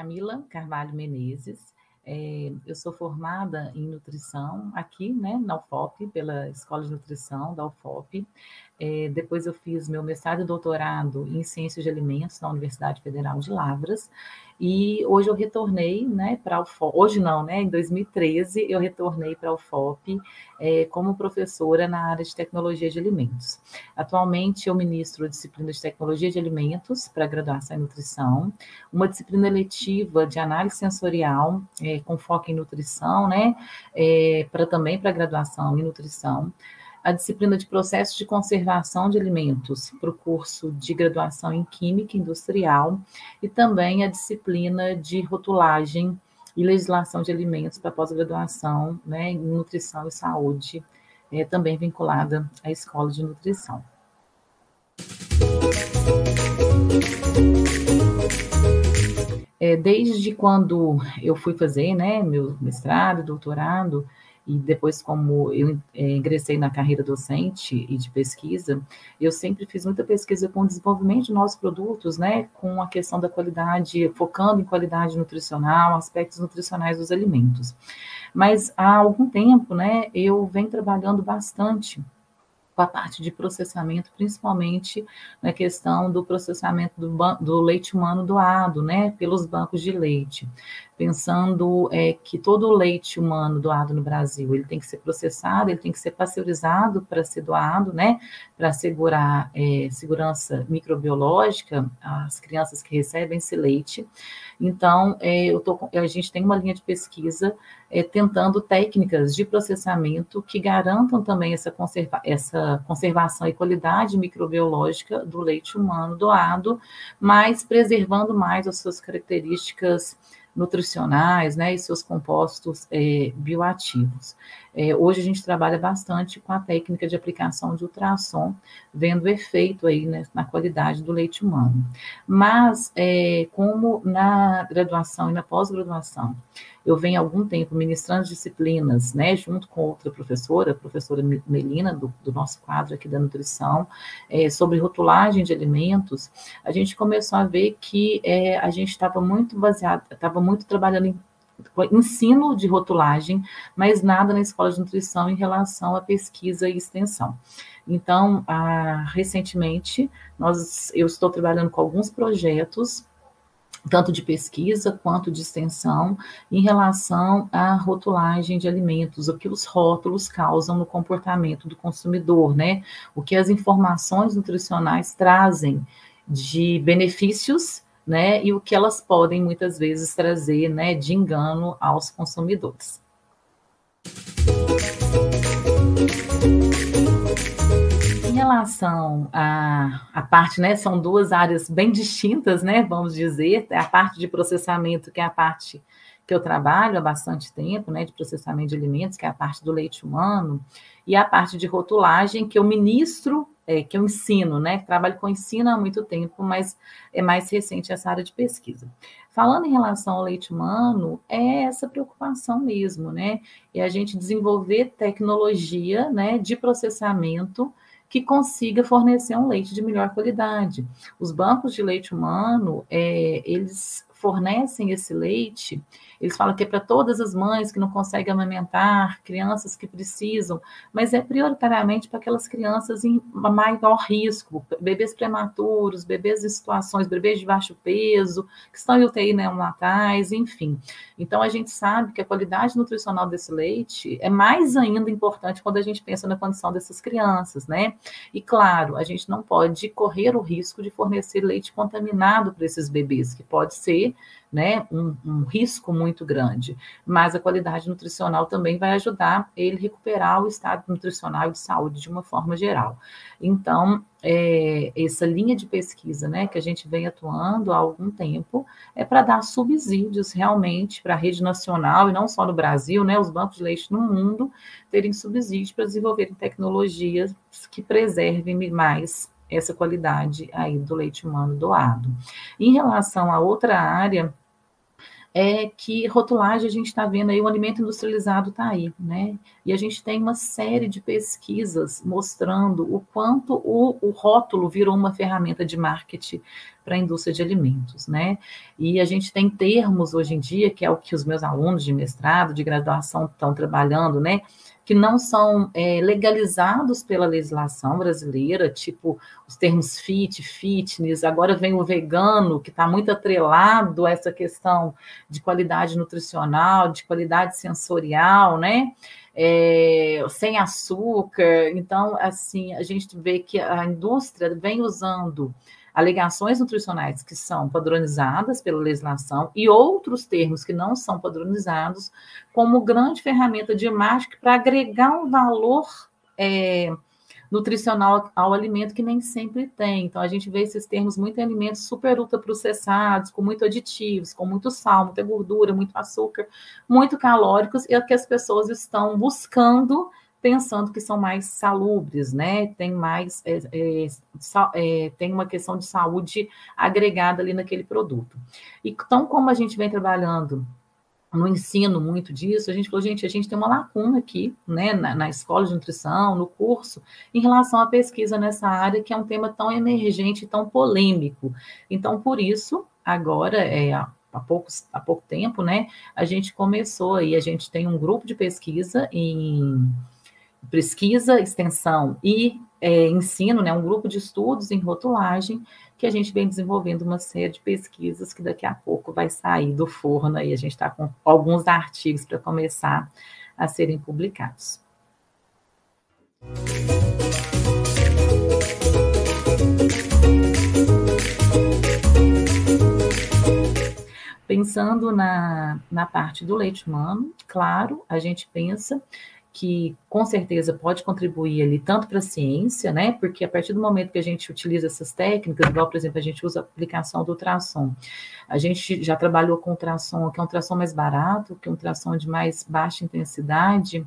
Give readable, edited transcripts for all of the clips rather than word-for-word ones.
Camila Carvalho Menezes. Eu sou formada em nutrição aqui, né, na UFOP, pela Escola de Nutrição da UFOP. Depois eu fiz meu mestrado e doutorado em Ciências de Alimentos na Universidade Federal de Lavras. E hoje eu retornei, né, para a UFOP. Hoje não, né, em 2013 eu retornei para a UFOP como professora na área de tecnologia de alimentos. Atualmente eu ministro a disciplina de tecnologia de alimentos para graduação em nutrição, uma disciplina eletiva de análise sensorial com foco em nutrição, né, também para graduação em nutrição, a disciplina de processos de conservação de alimentos para o curso de graduação em Química Industrial e também a disciplina de rotulagem e legislação de alimentos para pós-graduação, né, em Nutrição e Saúde, também vinculada à Escola de Nutrição. Desde quando eu fui fazer, né, meu mestrado, doutorado, e depois como eu ingressei na carreira docente e de pesquisa, eu sempre fiz muita pesquisa com o desenvolvimento de novos produtos, né, com a questão da qualidade, focando em qualidade nutricional, aspectos nutricionais dos alimentos. Mas há algum tempo, né, eu venho trabalhando bastante com a parte de processamento, principalmente na questão do processamento do leite humano doado, né, pelos bancos de leite, pensando que todo o leite humano doado no Brasil, ele tem que ser processado, ele tem que ser pasteurizado para ser doado, né, para assegurar segurança microbiológica às crianças que recebem esse leite. Então, a gente tem uma linha de pesquisa tentando técnicas de processamento que garantam também essa conservação e qualidade microbiológica do leite humano doado, mas preservando mais as suas características nutricionais, né, e seus compostos bioativos. Hoje a gente trabalha bastante com a técnica de aplicação de ultrassom, vendo o efeito aí, né, na qualidade do leite humano. Mas, como na graduação e na pós-graduação, eu venho há algum tempo ministrando disciplinas, né, junto com outra professora, a professora Melina, do nosso quadro aqui da nutrição, sobre rotulagem de alimentos, a gente começou a ver que a gente estava muito trabalhando em ensino de rotulagem, mas nada na escola de nutrição em relação à pesquisa e extensão. Então, recentemente, eu estou trabalhando com alguns projetos, tanto de pesquisa quanto de extensão, em relação à rotulagem de alimentos, o que os rótulos causam no comportamento do consumidor, né? O que as informações nutricionais trazem de benefícios, né? E o que elas podem, muitas vezes, trazer, né, de engano aos consumidores. Em relação à parte, né, são duas áreas bem distintas, né, vamos dizer, a parte de processamento, que é a parte que eu trabalho há bastante tempo, né, de processamento de alimentos, que é a parte do leite humano, e a parte de rotulagem, que eu ministro, que eu ensino, né, trabalho com ensino há muito tempo, mas é mais recente essa área de pesquisa. Falando em relação ao leite humano, é essa preocupação mesmo, né, é a gente desenvolver tecnologia, né, de processamento que consiga fornecer um leite de melhor qualidade. Os bancos de leite humano, eles fornecem esse leite, eles falam que é para todas as mães que não conseguem amamentar, crianças que precisam, mas é prioritariamente para aquelas crianças em maior risco, bebês prematuros, bebês em situações, bebês de baixo peso, que estão em UTI neonatais, enfim. Então, a gente sabe que a qualidade nutricional desse leite é mais ainda importante quando a gente pensa na condição dessas crianças, né? E, claro, a gente não pode correr o risco de fornecer leite contaminado para esses bebês, que pode ser, né, um risco muito grande, mas a qualidade nutricional também vai ajudar ele a recuperar o estado nutricional e de saúde de uma forma geral. Então, essa linha de pesquisa, né, que a gente vem atuando há algum tempo, é para dar subsídios realmente para a rede nacional, e não só no Brasil, né, os bancos de leite no mundo terem subsídios para desenvolverem tecnologias que preservem mais essa qualidade aí do leite humano doado. Em relação a outra área, é que rotulagem, a gente está vendo aí, o alimento industrializado está aí, né? E a gente tem uma série de pesquisas mostrando o quanto o rótulo virou uma ferramenta de marketing para a indústria de alimentos, né? E a gente tem termos hoje em dia, que é o que os meus alunos de mestrado, de graduação estão trabalhando, né? Que não são legalizados pela legislação brasileira, tipo os termos fit, fitness, agora vem o vegano, que está muito atrelado a essa questão de qualidade nutricional, de qualidade sensorial, né? Sem açúcar. Então, assim, a gente vê que a indústria vem usando alegações nutricionais que são padronizadas pela legislação e outros termos que não são padronizados como grande ferramenta de marketing para agregar um valor nutricional ao alimento que nem sempre tem. Então, a gente vê esses termos muito em alimentos super ultraprocessados, com muito aditivos, com muito sal, muita gordura, muito açúcar, muito calóricos, e é que as pessoas estão buscando, pensando que são mais salubres, né? Tem mais, tem uma questão de saúde agregada ali naquele produto. Então, como a gente vem trabalhando no ensino muito disso, a gente falou, gente, a gente tem uma lacuna aqui, né, na escola de nutrição, no curso, em relação à pesquisa nessa área, que é um tema tão emergente, tão polêmico. Então, por isso, agora, há pouco tempo, né, a gente começou aí, a gente tem um grupo de pesquisa em pesquisa, extensão e ensino, né, um grupo de estudos em rotulagem, que a gente vem desenvolvendo uma série de pesquisas que daqui a pouco vai sair do forno, e a gente está com alguns artigos para começar a serem publicados. Pensando na parte do leite humano, claro, a gente pensa que com certeza pode contribuir ali tanto para a ciência, né? Porque a partir do momento que a gente utiliza essas técnicas, igual, por exemplo, a gente usa a aplicação do ultrassom. A gente já trabalhou com ultrassom, que é um ultrassom mais barato, que é um ultrassom de mais baixa intensidade,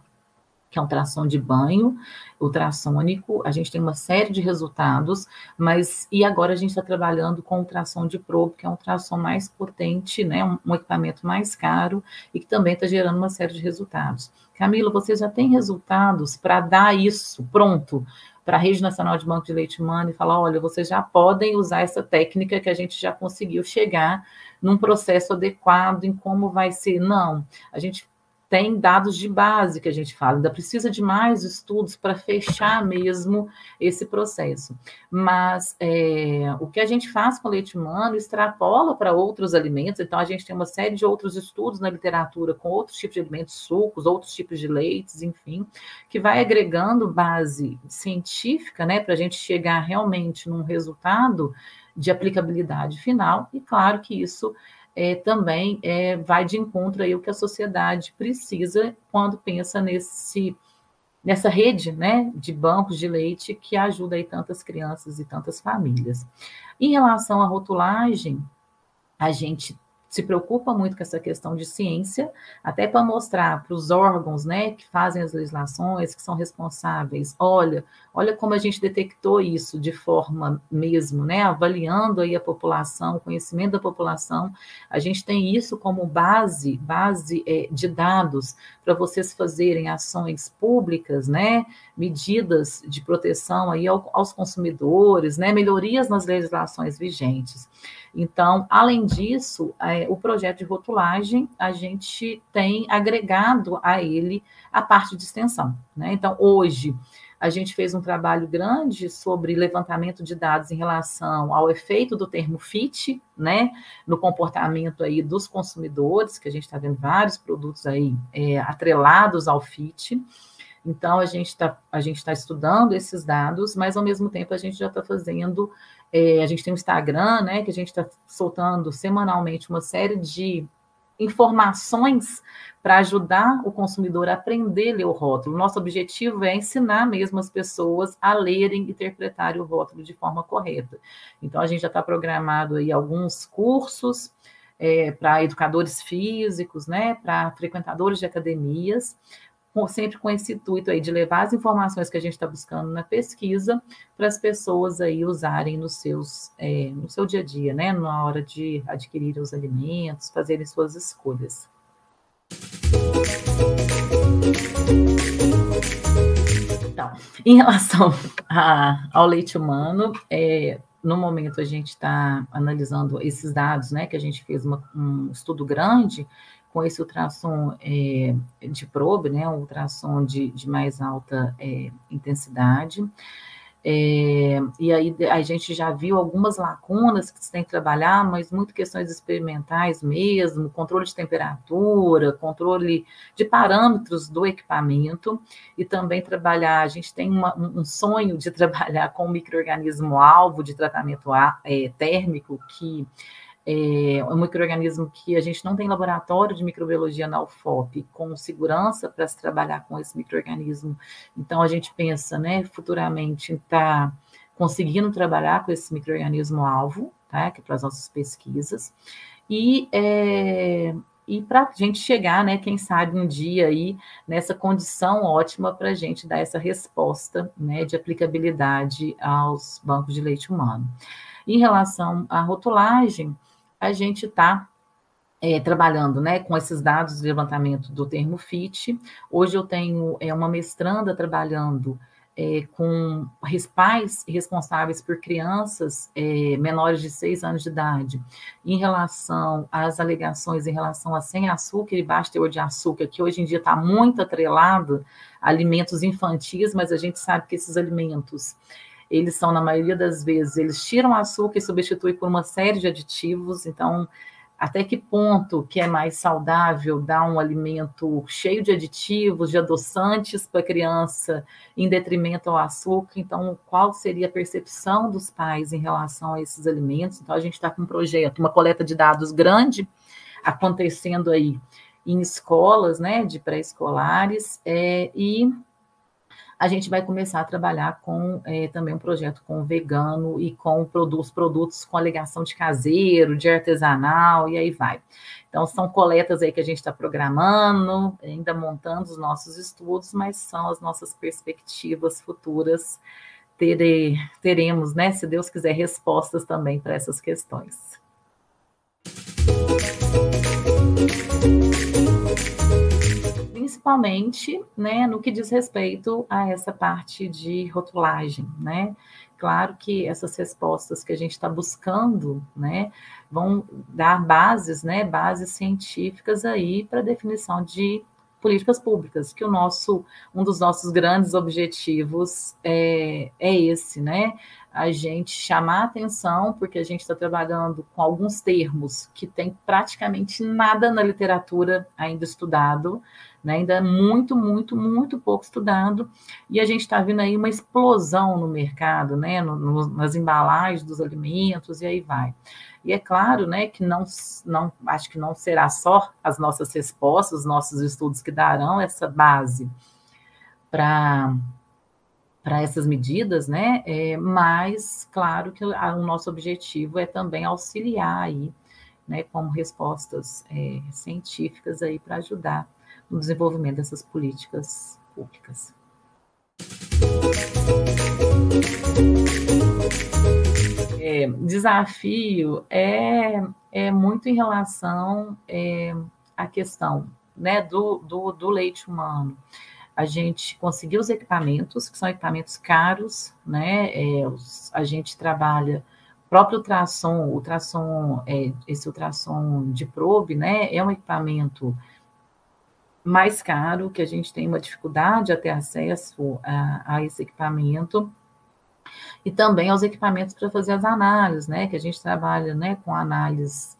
que é um ultrassom de banho, ultrassônico, a gente tem uma série de resultados, e agora a gente está trabalhando com ultrassom de probe, que é um ultrassom mais potente, né, um equipamento mais caro, e que também está gerando uma série de resultados. Camila, você já tem resultados para dar isso pronto para a Rede Nacional de Banco de Leite Humano e falar, olha, vocês já podem usar essa técnica que a gente já conseguiu chegar num processo adequado em como vai ser? Não, a gente tem dados de base que a gente fala, ainda precisa de mais estudos para fechar mesmo esse processo. Mas o que a gente faz com leite humano extrapola para outros alimentos, então a gente tem uma série de outros estudos na literatura com outros tipos de alimentos, sucos, outros tipos de leites, enfim, que vai agregando base científica, né, para a gente chegar realmente num resultado de aplicabilidade final, e claro que isso também vai de encontro aí o que a sociedade precisa quando pensa nessa rede, né, de bancos de leite que ajuda aí tantas crianças e tantas famílias. Em relação à rotulagem, a gente se preocupa muito com essa questão de ciência, até para mostrar para os órgãos, né, que fazem as legislações, que são responsáveis, olha como a gente detectou isso de forma mesmo, né, avaliando aí a população, o conhecimento da população, a gente tem isso como base de dados para vocês fazerem ações públicas, né, medidas de proteção aí aos consumidores, né, melhorias nas legislações vigentes. Então, além disso, o projeto de rotulagem, a gente tem agregado a ele a parte de extensão, né? Então, hoje, a gente fez um trabalho grande sobre levantamento de dados em relação ao efeito do termo fit, né, no comportamento aí dos consumidores, que a gente está vendo vários produtos aí atrelados ao fit. Então, a gente tá estudando esses dados, mas, ao mesmo tempo, a gente já está fazendo... a gente tem um Instagram, né, que a gente está soltando semanalmente uma série de informações para ajudar o consumidor a aprender a ler o rótulo. Nosso objetivo é ensinar mesmo as pessoas a lerem e interpretarem o rótulo de forma correta. Então, a gente já está programado aí alguns cursos para educadores físicos, né, para frequentadores de academias, sempre com esse intuito aí de levar as informações que a gente está buscando na pesquisa para as pessoas aí usarem no seu dia a dia, né? Na hora de adquirir os alimentos, fazerem suas escolhas. Então, em relação ao leite humano, no momento a gente está analisando esses dados, né, que a gente fez um estudo grande com esse ultrassom de probe, né, um ultrassom de mais alta intensidade. E aí a gente já viu algumas lacunas que se tem que trabalhar, mas muito questões experimentais mesmo, controle de temperatura, controle de parâmetros do equipamento, e também trabalhar, a gente tem um sonho de trabalhar com um micro-organismo-alvo de tratamento térmico, que é um micro-organismo que a gente não tem laboratório de microbiologia na UFOP com segurança para se trabalhar com esse micro-organismo. Então, a gente pensa, né, futuramente, em estar conseguindo trabalhar com esse micro-organismo-alvo, tá, que é para as nossas pesquisas, e para a gente chegar, né, quem sabe um dia aí, nessa condição ótima para a gente dar essa resposta, né, de aplicabilidade aos bancos de leite humano. Em relação à rotulagem, a gente está trabalhando, né, com esses dados de levantamento do termo FIT. Hoje eu tenho uma mestranda trabalhando com pais responsáveis por crianças menores de 6 anos de idade, em relação às alegações em relação a sem açúcar e baixo teor de açúcar, que hoje em dia está muito atrelado a alimentos infantis, mas a gente sabe que esses alimentos, eles são, na maioria das vezes, eles tiram açúcar e substituem por uma série de aditivos. Então, até que ponto que é mais saudável dar um alimento cheio de aditivos, de adoçantes para a criança, em detrimento ao açúcar? Então, qual seria a percepção dos pais em relação a esses alimentos? Então, a gente está com um projeto, uma coleta de dados grande, acontecendo aí em escolas, né, de pré-escolares, e a gente vai começar a trabalhar com também um projeto com vegano e com produtos com alegação de caseiro, de artesanal, e aí vai. Então, são coletas aí que a gente está programando, ainda montando os nossos estudos, mas são as nossas perspectivas futuras. Teremos, né, se Deus quiser, respostas também para essas questões. Principalmente, né, no que diz respeito a essa parte de rotulagem, né? Claro que essas respostas que a gente está buscando, né, vão dar bases, né, bases científicas aí para definição de políticas públicas, que um dos nossos grandes objetivos é esse, né? A gente chamar a atenção, porque a gente está trabalhando com alguns termos que tem praticamente nada na literatura ainda estudado, né? Ainda é muito, muito, muito pouco estudado, e a gente está vendo aí uma explosão no mercado, né? Nas embalagens dos alimentos, e aí vai. E é claro, né, que acho que não será só as nossas respostas, os nossos estudos que darão essa base para essas medidas, né? Mas, claro, que o nosso objetivo é também auxiliar aí, né, como respostas científicas aí para ajudar no desenvolvimento dessas políticas públicas. Desafio é muito em relação à questão, né, do leite humano. A gente conseguiu os equipamentos, que são equipamentos caros, né? A gente trabalha o próprio esse ultrassom de probe, né? É um equipamento mais caro, que a gente tem uma dificuldade a ter acesso a esse equipamento, e também aos equipamentos para fazer as análises, né? Que a gente trabalha, né, com análises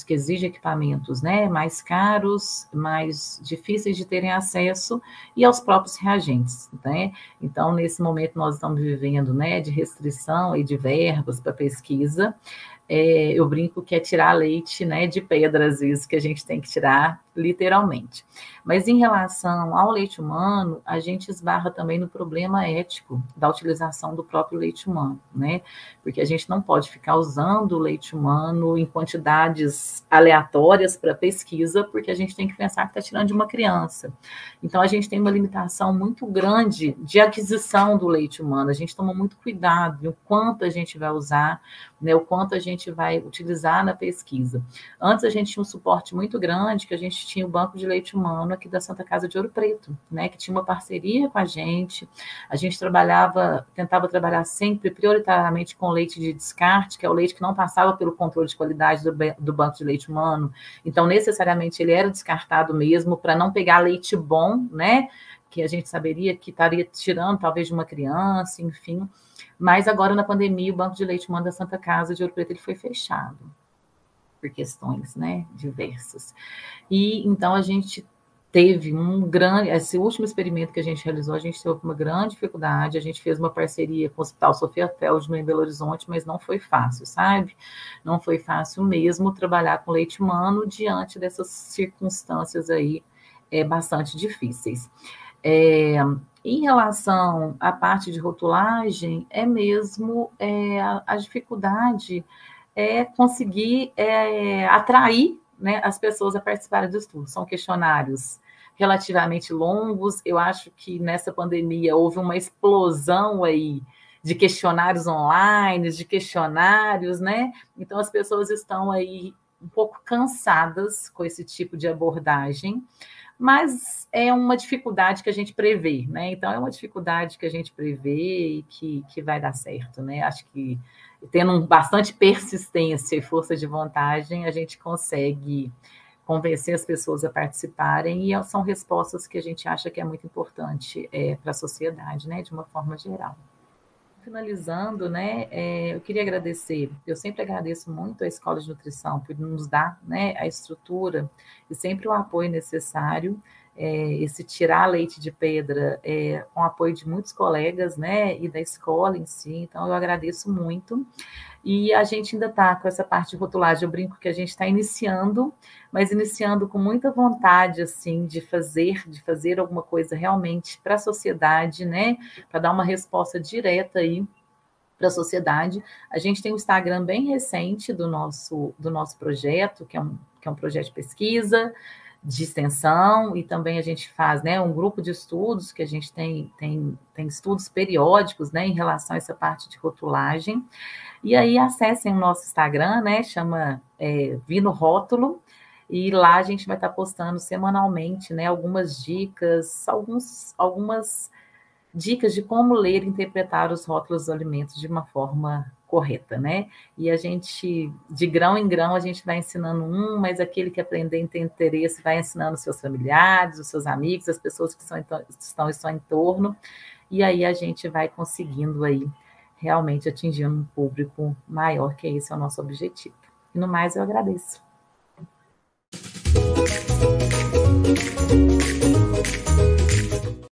que exigem equipamentos, né, mais caros, mais difíceis de terem acesso, e aos próprios reagentes, né? Então, nesse momento, nós estamos vivendo, né, de restrição e de verbas para pesquisa, eu brinco que é tirar leite, né, de pedra, às vezes, que a gente tem que tirar literalmente. Mas em relação ao leite humano, a gente esbarra também no problema ético da utilização do próprio leite humano, né? Porque a gente não pode ficar usando o leite humano em quantidades aleatórias para pesquisa, porque a gente tem que pensar que está tirando de uma criança. Então, a gente tem uma limitação muito grande de aquisição do leite humano. A gente toma muito cuidado em o quanto a gente vai usar, né, o quanto a gente vai utilizar na pesquisa. Antes, a gente tinha um suporte muito grande, que a gente tinha o Banco de Leite Humano aqui da Santa Casa de Ouro Preto, né, que tinha uma parceria com a gente tentava trabalhar sempre prioritariamente com leite de descarte, que é o leite que não passava pelo controle de qualidade do Banco de Leite Humano, então necessariamente ele era descartado mesmo, para não pegar leite bom, né, que a gente saberia que estaria tirando talvez de uma criança, enfim, mas agora na pandemia o Banco de Leite Humano da Santa Casa de Ouro Preto ele foi fechado, por questões, né, diversas. E então a gente teve esse último experimento que a gente realizou, a gente teve uma grande dificuldade, a gente fez uma parceria com o Hospital Sofia Feldman em Belo Horizonte, mas não foi fácil, sabe? Não foi fácil mesmo trabalhar com leite humano diante dessas circunstâncias aí bastante difíceis. Em relação à parte de rotulagem, é mesmo a dificuldade conseguir atrair, né, as pessoas a participarem do estudo. São questionários relativamente longos. Eu acho que nessa pandemia houve uma explosão aí de questionários online, de questionários, né? Então as pessoas estão aí um pouco cansadas com esse tipo de abordagem, mas é uma dificuldade que a gente prevê, né? Então é uma dificuldade que a gente prevê e que vai dar certo, né? Acho que tendo bastante persistência e força de vontade, a gente consegue convencer as pessoas a participarem, e são respostas que a gente acha que é muito importante para a sociedade, né, de uma forma geral. Finalizando, né, eu queria agradecer, eu sempre agradeço muito a Escola de Nutrição por nos dar, né, a estrutura e sempre o apoio necessário, esse tirar leite de pedra com o apoio de muitos colegas, né, e da escola em si, então eu agradeço muito. E a gente ainda está com essa parte de rotulagem, eu brinco que a gente está iniciando, mas iniciando com muita vontade, assim, de fazer alguma coisa realmente para a sociedade, né, para dar uma resposta direta aí para a sociedade. A gente tem um Instagram bem recente do nosso projeto, que é um projeto de pesquisa, de extensão, e também a gente faz, né, um grupo de estudos, que a gente tem estudos periódicos, né, em relação a essa parte de rotulagem. E aí acessem o nosso Instagram, né, chama Vino Rótulo, e lá a gente vai estar postando semanalmente, né, algumas dicas, algumas dicas de como ler e interpretar os rótulos dos alimentos de uma forma correta, né? E a gente, de grão em grão, a gente vai ensinando mas aquele que aprender e tem interesse vai ensinando os seus familiares, os seus amigos, as pessoas que estão em torno, e aí a gente vai conseguindo aí realmente atingir um público maior, que esse é o nosso objetivo. E no mais, eu agradeço.